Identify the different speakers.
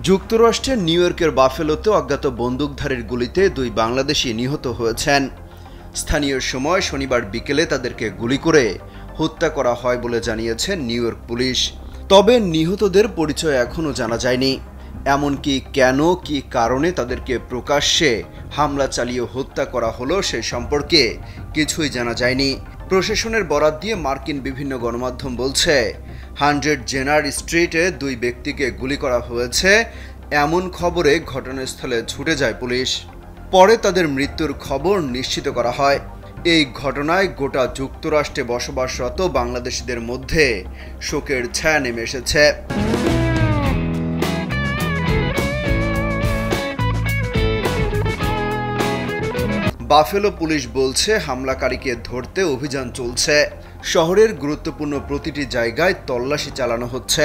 Speaker 1: যুক্তরাষ্ট্রের নিউ ইয়র্কের বাফেলোতে অজ্ঞাত বন্দুকধারীর গুলিতে 2 বাংলাদেশি নিহত হয়েছেন। স্থানীয় সময় শনিবার বিকেলে তাদেরকে গুলি করে হত্যা করা হয় বলে জানিয়েছে নিউ ইয়র্ক পুলিশ। তবে নিহতদের পরিচয় এখনও জানা যায়নি। এমনকি কেন কি কারণে তাদেরকে প্রকাশ্যে হামলা চালিয়ে হত্যা করা হলো সে সম্পর্কে কিছুই জানা যায়নি। প্রশাসনের বরাত দিয়ে মার্কিন বিভিন্ন গণমাধ্যম বলছে 100 জেনার স্ট্রিটে 2 ব্যক্তিকে গুলি করা হয়েছে। এমন খবরে ঘটনাস্থলে ছুটে যায় পুলিশ। পরে তাদের মৃত্যুর খবর নিশ্চিত করা হয়। এই ঘটনায় গোটা যুক্তরাষ্ট্রে বসবাসরত বাংলাদেশিদের মধ্যে শোকের ছায়া নেমে এসেছে। বাফেলো পুলিশ বলছে হামলাকারীকে ধরতে অভিযান চলছে। শহরের গুরুত্বপূর্ণ প্রতিটি জায়গায় তল্লাশি চালানো হচ্ছে।